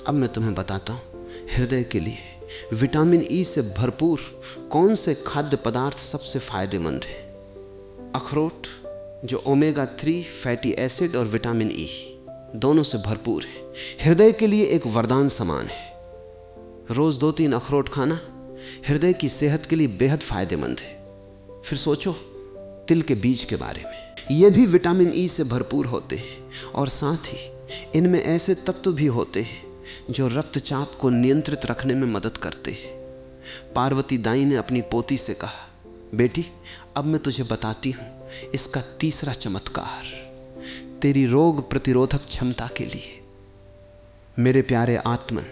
अब मैं तुम्हें बताता हूँ हृदय के लिए विटामिन ई से भरपूर कौन से खाद्य पदार्थ सबसे फायदेमंद है। अखरोट जो ओमेगा 3 फैटी एसिड और विटामिन ई दोनों से भरपूर है, हृदय के लिए एक वरदान समान है। रोज 2-3 अखरोट खाना हृदय की सेहत के लिए बेहद फायदेमंद है। फिर सोचो तिल के बीज के बारे में, ये भी विटामिन ई से भरपूर होते हैं और साथ ही इनमें ऐसे तत्व भी होते हैं जो रक्तचाप को नियंत्रित रखने में मदद करते हैं। पार्वती दाई ने अपनी पोती से कहा, बेटी अब मैं तुझे बताती हूँ इसका तीसरा चमत्कार तेरी रोग प्रतिरोधक क्षमता के लिए। मेरे प्यारे आत्मन,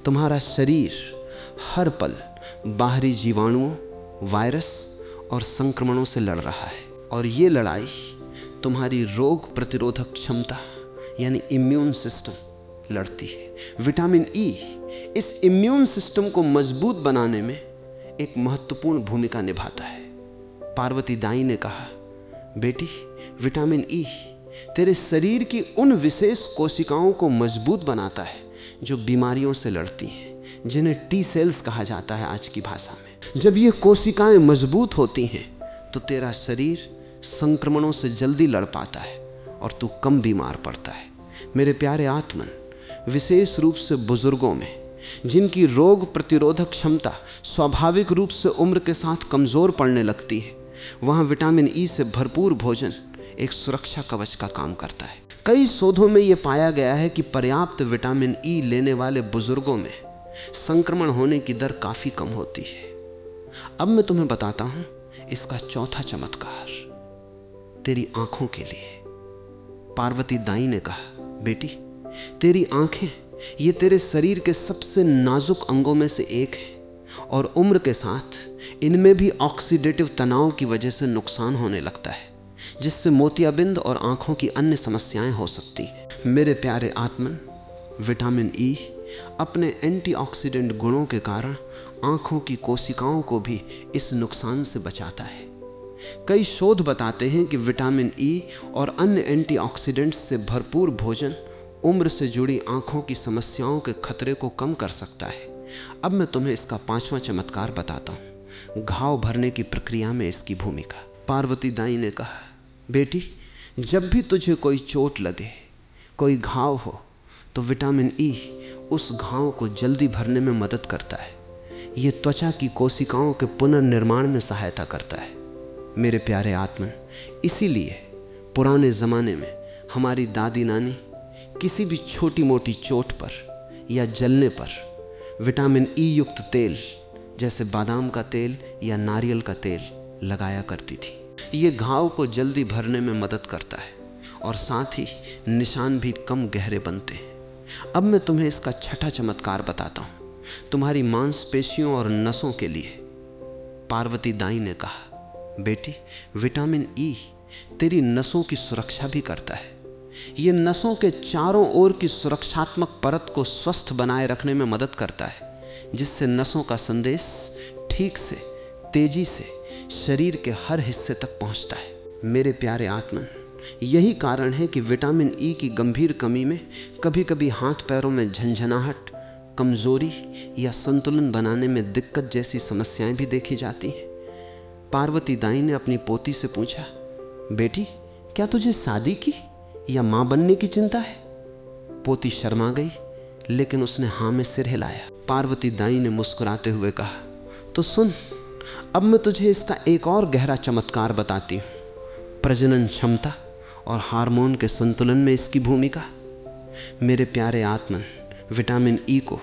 तुम्हारा शरीर हर पल बाहरी जीवाणुओं, वायरस और संक्रमणों से लड़ रहा है और ये लड़ाई तुम्हारी रोग प्रतिरोधक क्षमता यानी इम्यून सिस्टम लड़ती है। विटामिन ई इस इम्यून सिस्टम को मजबूत बनाने में एक महत्वपूर्ण भूमिका निभाता है। पार्वती दाई ने कहा, बेटी विटामिन ई तेरे शरीर की उन विशेष कोशिकाओं को मजबूत बनाता है जो बीमारियों से लड़ती हैं, जिन्हें टी सेल्स कहा जाता है आज की भाषा में। जब ये कोशिकाएं मजबूत होती हैं तो तेरा शरीर संक्रमणों से जल्दी लड़ पाता है और तू कम बीमार पड़ता है। मेरे प्यारे आत्मन, विशेष रूप से बुजुर्गों में जिनकी रोग प्रतिरोधक क्षमता स्वाभाविक रूप से उम्र के साथ कमज़ोर पड़ने लगती है, वहाँ विटामिन ई से भरपूर भोजन एक सुरक्षा कवच का काम करता है। कई शोधों में ये पाया गया है कि पर्याप्त विटामिन ई लेने वाले बुजुर्गों में संक्रमण होने की दर काफ़ी कम होती है। अब मैं तुम्हें बताता हूँ इसका चौथा चमत्कार तेरी आंखों के लिए। पार्वती दाई ने कहा, बेटी तेरी आंखें ये तेरे शरीर के सबसे नाजुक अंगों में से एक है और उम्र के साथ इनमें भी ऑक्सीडेटिव तनाव की वजह से नुकसान होने लगता है, जिससे मोतियाबिंद और आंखों की अन्य समस्याएं हो सकती हैं। मेरे प्यारे आत्मन, विटामिन ई अपने एंटीऑक्सीडेंट गुणों के कारण आंखों की कोशिकाओं को भी इस नुकसान से बचाता है। कई शोध बताते हैं कि विटामिन ई और अन्य एंटीऑक्सीडेंट्स से भरपूर भोजन उम्र से जुड़ी आंखों की समस्याओं के खतरे को कम कर सकता है। अब मैं तुम्हें इसका 5वां चमत्कार बताता हूँ, घाव भरने की प्रक्रिया में इसकी भूमिका। पार्वती दाई ने कहा, बेटी जब भी तुझे कोई चोट लगे, कोई घाव हो, तो विटामिन ई उस घाव को जल्दी भरने में मदद करता है। ये त्वचा की कोशिकाओं के पुनर्निर्माण में सहायता करता है। मेरे प्यारे आत्मन, इसीलिए पुराने ज़माने में हमारी दादी नानी किसी भी छोटी मोटी चोट पर या जलने पर विटामिन ई युक्त तेल जैसे बादाम का तेल या नारियल का तेल लगाया करती थी। ये घाव को जल्दी भरने में मदद करता है और साथ ही निशान भी कम गहरे बनते हैं। अब मैं तुम्हें इसका छठा चमत्कार बताता हूँ, तुम्हारी मांसपेशियों और नसों के लिए। पार्वती दाई ने कहा, बेटी विटामिन ई तेरी नसों की सुरक्षा भी करता है। ये नसों के चारों ओर की सुरक्षात्मक परत को स्वस्थ बनाए रखने में मदद करता है, जिससे नसों का संदेश ठीक से, तेजी से शरीर के हर हिस्से तक पहुंचता है। मेरे प्यारे आत्मन, यही कारण है कि विटामिन ई की गंभीर कमी में कभी कभी हाथ पैरों में झंझनाहट, कमजोरी या संतुलन बनाने में दिक्कत जैसी समस्याएं भी देखी जाती हैं। पार्वती दाई ने अपनी पोती से पूछा, बेटी क्या तुझे शादी की या मां बनने की चिंता है? पोती शर्मा गई, लेकिन उसने हाँ में सिर हिलाया। पार्वती दाई ने मुस्कुराते हुए कहा, तो सुन, अब मैं तुझे इसका एक और गहरा चमत्कार बताती हूँ, प्रजनन क्षमता और हार्मोन के संतुलन में इसकी भूमिका। मेरे प्यारे आत्मन, विटामिन ई को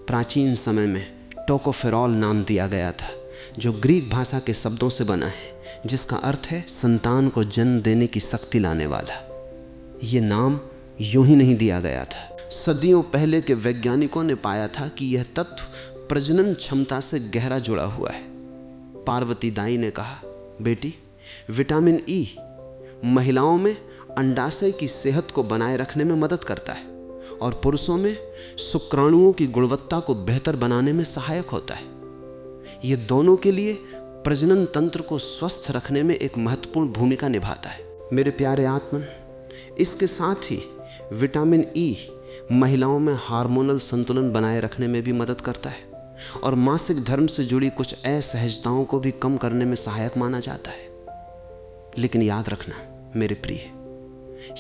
प्राचीन समय में टोकोफेरॉल नाम दिया गया था, जो ग्रीक भाषा के शब्दों से बना है, जिसका अर्थ है संतान को जन्म देने की शक्ति लाने वाला। ये नाम यूं ही नहीं दिया गया था। सदियों पहले के वैज्ञानिकों ने पाया था कि यह तत्व प्रजनन क्षमता से गहरा जुड़ा हुआ है। पार्वती दाई ने कहा, बेटी विटामिन ई महिलाओं में अंडाशय की सेहत को बनाए रखने में मदद करता है और पुरुषों में शुक्राणुओं की गुणवत्ता को बेहतर बनाने में सहायक होता है। ये दोनों के लिए प्रजनन तंत्र को स्वस्थ रखने में एक महत्वपूर्ण भूमिका निभाता है। मेरे प्यारे आत्मन, इसके साथ ही विटामिन ई महिलाओं में हार्मोनल संतुलन बनाए रखने में भी मदद करता है और मासिक धर्म से जुड़ी कुछ असहजताओं को भी कम करने में सहायक माना जाता है। लेकिन याद रखना मेरे प्रिय,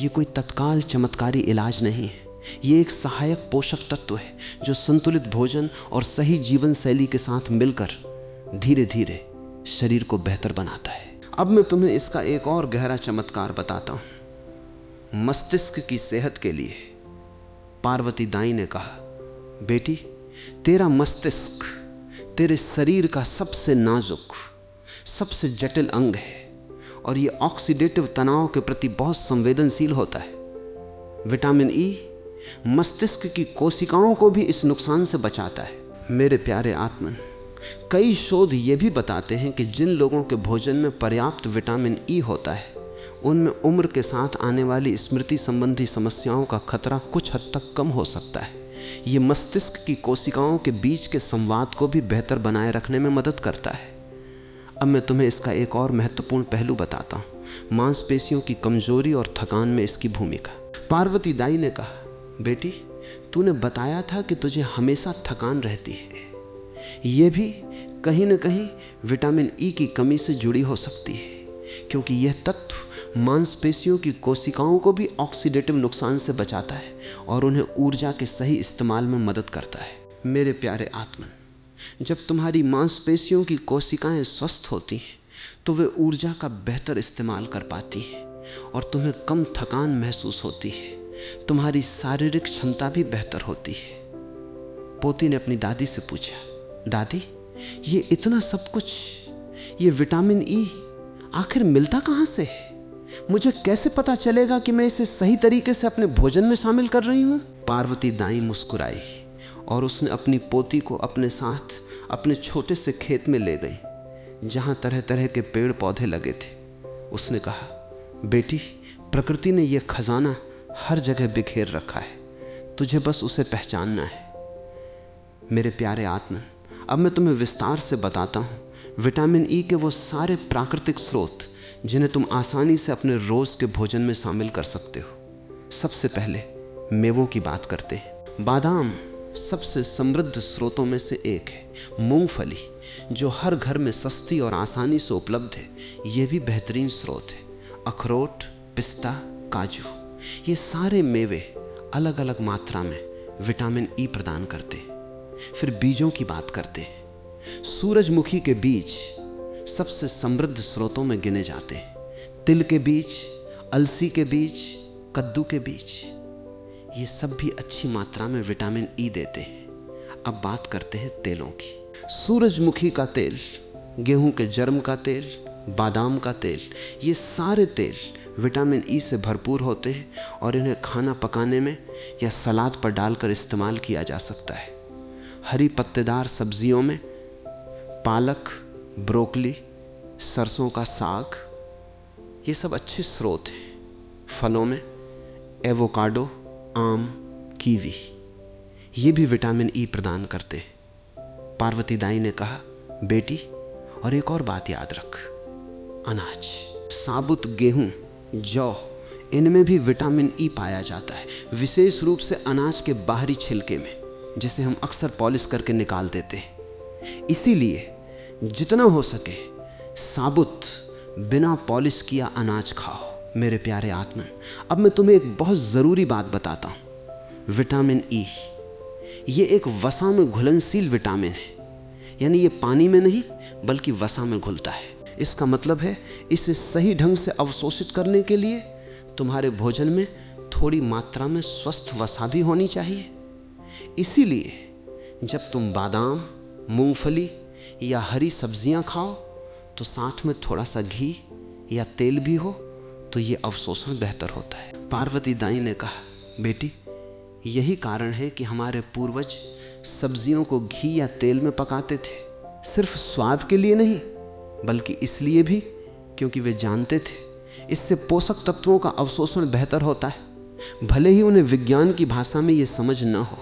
ये कोई तत्काल चमत्कारी इलाज नहीं है। ये एक सहायक पोषक तत्व है जो संतुलित भोजन और सही जीवन शैली के साथ मिलकर धीरे धीरे शरीर को बेहतर बनाता है। अब मैं तुम्हें इसका एक और गहरा चमत्कार बताता हूं। मस्तिष्क की सेहत के लिए पार्वती दाई ने कहा, बेटी, तेरा मस्तिष्क तेरे शरीर का सबसे नाजुक, सबसे जटिल अंग है और ये ऑक्सीडेटिव तनाव के प्रति बहुत संवेदनशील होता है। विटामिन ई मस्तिष्क की कोशिकाओं को भी इस नुकसान से बचाता है। मेरे प्यारे आत्मन, कई शोध ये भी बताते हैं कि जिन लोगों के भोजन में पर्याप्त विटामिन ई होता है उनमें उम्र के साथ आने वाली स्मृति संबंधी समस्याओं का खतरा कुछ हद तक कम हो सकता है। ये मस्तिष्क की कोशिकाओं के बीच के संवाद को भी बेहतर बनाए रखने में मदद करता है। अब मैं तुम्हें इसका एक और महत्वपूर्ण पहलू बताता हूँ, मांसपेशियों की कमजोरी और थकान में इसकी भूमिका। पार्वती दाई ने कहा, बेटी, तूने बताया था कि तुझे हमेशा थकान रहती है। यह भी कहीं न कहीं विटामिन ई की कमी से जुड़ी हो सकती है, क्योंकि यह तत्व मांसपेशियों की कोशिकाओं को भी ऑक्सीडेटिव नुकसान से बचाता है और उन्हें ऊर्जा के सही इस्तेमाल में मदद करता है। मेरे प्यारे आत्मन, जब तुम्हारी मांसपेशियों की कोशिकाएं स्वस्थ होती हैं तो वे ऊर्जा का बेहतर इस्तेमाल कर पाती हैं और तुम्हें कम थकान महसूस होती है। तुम्हारी शारीरिक क्षमता भी बेहतर होती है। पोती ने अपनी दादी से पूछा, दादी, ये इतना सब कुछ, ये विटामिन ई आखिर मिलता कहाँ से है? मुझे कैसे पता चलेगा कि मैं इसे सही तरीके से अपने भोजन में शामिल कर रही हूँ? पार्वती दाई मुस्कुराई और उसने अपनी पोती को अपने साथ अपने छोटे से खेत में ले गई जहाँ तरह तरह के पेड़ पौधे लगे थे। उसने कहा, बेटी, प्रकृति ने यह खजाना हर जगह बिखेर रखा है, तुझे बस उसे पहचानना है। मेरे प्यारे आत्मन, अब मैं तुम्हें विस्तार से बताता हूँ विटामिन ई के वो सारे प्राकृतिक स्रोत जिन्हें तुम आसानी से अपने रोज के भोजन में शामिल कर सकते हो। सबसे पहले मेवों की बात करते हैं। बादाम सबसे समृद्ध स्रोतों में से एक है। मूंगफली, जो हर घर में सस्ती और आसानी से उपलब्ध है, यह भी बेहतरीन स्रोत है। अखरोट, पिस्ता, काजू, ये सारे मेवे अलग अलग मात्रा में विटामिन ई प्रदान करते हैं। फिर बीजों की बात करते हैं। सूरजमुखी के बीज सबसे समृद्ध स्रोतों में गिने जाते हैं। तिल के बीज, अलसी के बीज, कद्दू के बीज, ये सब भी अच्छी मात्रा में विटामिन ई देते हैं। अब बात करते हैं तेलों की। सूरजमुखी का तेल, गेहूं के जर्म का तेल, बादाम का तेल, ये सारे तेल विटामिन ई से भरपूर होते हैं और इन्हें खाना पकाने में या सलाद पर डालकर इस्तेमाल किया जा सकता है। हरी पत्तेदार सब्जियों में पालक, ब्रोकली, सरसों का साग, ये सब अच्छे स्रोत हैं। फलों में एवोकाडो, आम, कीवी, ये भी विटामिन ई प्रदान करते हैं। पार्वती दाई ने कहा, बेटी, और एक और बात याद रख, अनाज, साबुत गेहूं, जौ, इनमें भी विटामिन ई पाया जाता है, विशेष रूप से अनाज के बाहरी छिलके में, जिसे हम अक्सर पॉलिश करके निकाल देते हैं। इसीलिए जितना हो सके साबुत बिना पॉलिश किया अनाज खाओ। मेरे प्यारे आत्मन, अब मैं तुम्हें एक बहुत ज़रूरी बात बताता हूँ। विटामिन ई ये एक वसा में घुलनशील विटामिन है, यानी ये पानी में नहीं बल्कि वसा में घुलता है। इसका मतलब है इसे सही ढंग से अवशोषित करने के लिए तुम्हारे भोजन में थोड़ी मात्रा में स्वस्थ वसा भी होनी चाहिए। इसीलिए जब तुम बादाम, मूंगफली या हरी सब्जियां खाओ तो साथ में थोड़ा सा घी या तेल भी हो तो ये अवशोषण बेहतर होता है। पार्वती दाई ने कहा, बेटी, यही कारण है कि हमारे पूर्वज सब्जियों को घी या तेल में पकाते थे, सिर्फ स्वाद के लिए नहीं बल्कि इसलिए भी क्योंकि वे जानते थे इससे पोषक तत्वों का अवशोषण बेहतर होता है, भले ही उन्हें विज्ञान की भाषा में ये समझ न हो।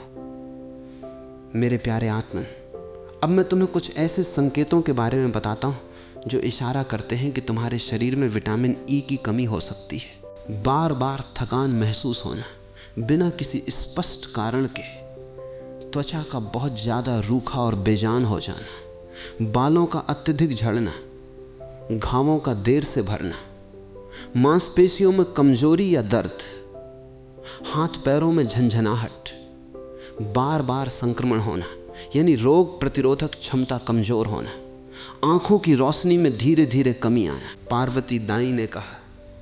मेरे प्यारे आत्मन, अब मैं तुम्हें कुछ ऐसे संकेतों के बारे में बताता हूँ जो इशारा करते हैं कि तुम्हारे शरीर में विटामिन ई की कमी हो सकती है। बार बार थकान महसूस होना, बिना किसी स्पष्ट कारण के त्वचा का बहुत ज़्यादा रूखा और बेजान हो जाना, बालों का अत्यधिक झड़ना, घावों का देर से भरना, मांसपेशियों में कमजोरी या दर्द, हाथ पैरों में झंझनाहट, बार बार संक्रमण होना यानी रोग प्रतिरोधक क्षमता कमजोर होना, आंखों की रोशनी में धीरे धीरे कमी आना। पार्वती दाई ने कहा,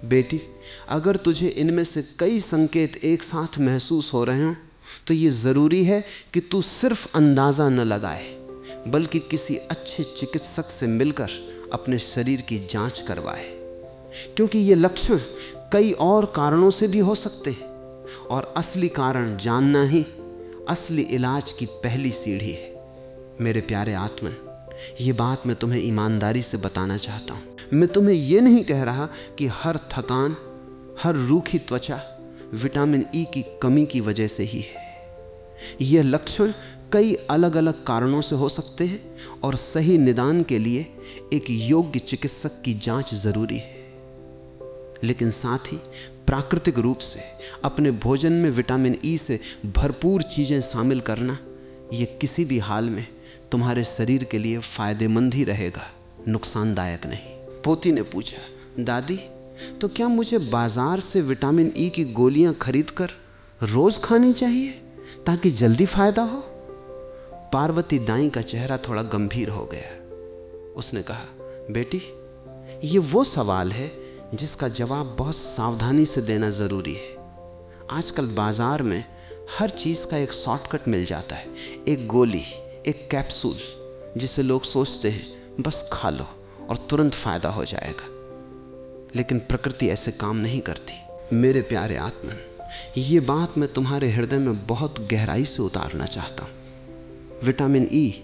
बेटी, अगर तुझे इनमें से कई संकेत एक साथ महसूस हो रहे हों तो ये ज़रूरी है कि तू सिर्फ अंदाज़ा न लगाए, बल्कि किसी अच्छे चिकित्सक से मिलकर अपने शरीर की जांच करवाए, क्योंकि ये लक्षण कई और कारणों से भी हो सकते हैं और असली कारण जानना ही असली इलाज की पहली सीढ़ी है। मेरे प्यारे आत्मन, ये बात मैं तुम्हें ईमानदारी से बताना चाहता हूँ। मैं तुम्हें ये नहीं कह रहा कि हर थकान, हर रूखी त्वचा विटामिन ई की कमी की वजह से ही है। यह लक्षण कई अलग अलग कारणों से हो सकते हैं और सही निदान के लिए एक योग्य चिकित्सक की जांच जरूरी है। लेकिन साथ ही प्राकृतिक रूप से अपने भोजन में विटामिन ई से भरपूर चीजें शामिल करना, यह किसी भी हाल में तुम्हारे शरीर के लिए फायदेमंद ही रहेगा, नुकसानदायक नहीं। पोती ने पूछा, दादी, तो क्या मुझे बाजार से विटामिन ई की गोलियां खरीदकर रोज खानी चाहिए ताकि जल्दी फायदा हो? पार्वती दाई का चेहरा थोड़ा गंभीर हो गया। उसने कहा, बेटी, ये वो सवाल है जिसका जवाब बहुत सावधानी से देना जरूरी है। आजकल बाजार में हर चीज का एक शॉर्टकट मिल जाता है, एक गोली, एक कैप्सूल, जिसे लोग सोचते हैं बस खा लो और तुरंत फायदा हो जाएगा। लेकिन प्रकृति ऐसे काम नहीं करती। मेरे प्यारे आत्मन, ये बात मैं तुम्हारे हृदय में बहुत गहराई से उतारना चाहता हूँ। विटामिन ई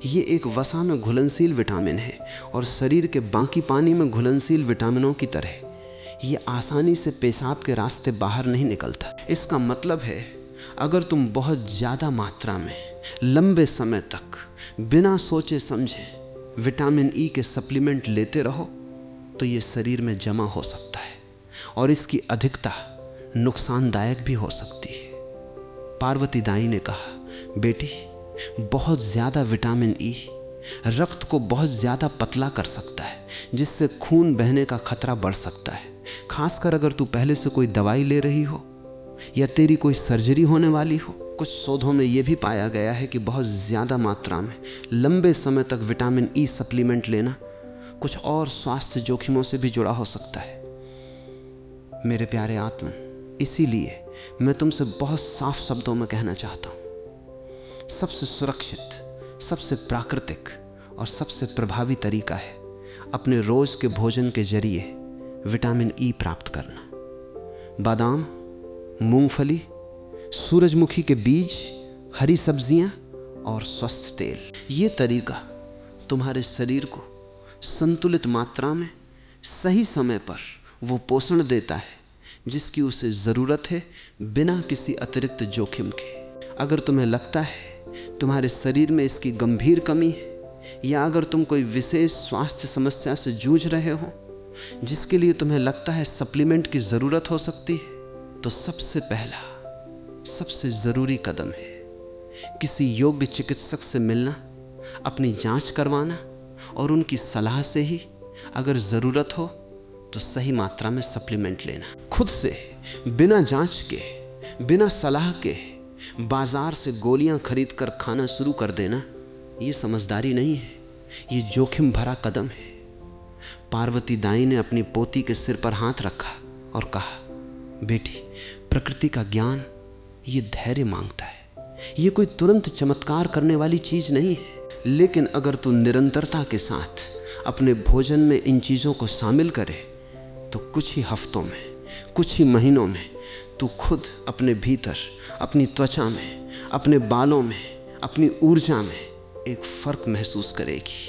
ये एक वसा में घुलनशील विटामिन है और शरीर के बाकी पानी में घुलनशील विटामिनों की तरह ये आसानी से पेशाब के रास्ते बाहर नहीं निकलता। इसका मतलब है, अगर तुम बहुत ज़्यादा मात्रा में लंबे समय तक बिना सोचे समझे विटामिन ई के सप्लीमेंट लेते रहो तो ये शरीर में जमा हो सकता है और इसकी अधिकता नुकसानदायक भी हो सकती है। पार्वती दाई ने कहा, बेटी, बहुत ज़्यादा विटामिन ई रक्त को बहुत ज़्यादा पतला कर सकता है, जिससे खून बहने का खतरा बढ़ सकता है। खासकर अगर तू पहले से कोई दवाई ले रही हो या तेरी कोई सर्जरी होने वाली हो। कुछ शोधों में यह भी पाया गया है कि बहुत ज़्यादा मात्रा में लंबे समय तक विटामिन ई सप्लीमेंट लेना कुछ और स्वास्थ्य जोखिमों से भी जुड़ा हो सकता है। मेरे प्यारे आत्मन, इसीलिए मैं तुमसे बहुत साफ शब्दों में कहना चाहता हूँ, सबसे सुरक्षित, सबसे प्राकृतिक और सबसे प्रभावी तरीका है अपने रोज के भोजन के जरिए विटामिन ई प्राप्त करना। बादाम, मूंगफली, सूरजमुखी के बीज, हरी सब्जियां और स्वस्थ तेल, ये तरीका तुम्हारे शरीर को संतुलित मात्रा में सही समय पर वो पोषण देता है जिसकी उसे ज़रूरत है, बिना किसी अतिरिक्त जोखिम के। अगर तुम्हें लगता है तुम्हारे शरीर में इसकी गंभीर कमी है या अगर तुम कोई विशेष स्वास्थ्य समस्या से जूझ रहे हो जिसके लिए तुम्हें लगता है सप्लीमेंट की ज़रूरत हो सकती है, तो सबसे पहला, सबसे ज़रूरी कदम है किसी योग्य चिकित्सक से मिलना, अपनी जांच करवाना और उनकी सलाह से ही अगर ज़रूरत हो तो सही मात्रा में सप्लीमेंट लेना। खुद से बिना जांच के, बिना सलाह के बाजार से गोलियां खरीद कर खाना शुरू कर देना, ये समझदारी नहीं है, ये जोखिम भरा कदम है। पार्वती दाई ने अपनी पोती के सिर पर हाथ रखा और कहा, बेटी, प्रकृति का ज्ञान ये धैर्य मांगता है। ये कोई तुरंत चमत्कार करने वाली चीज नहीं है, लेकिन अगर तू निरंतरता के साथ अपने भोजन में इन चीज़ों को शामिल करे तो कुछ ही हफ्तों में, कुछ ही महीनों में तू खुद अपने भीतर, अपनी त्वचा में, अपने बालों में, अपनी ऊर्जा में एक फर्क महसूस करेगी।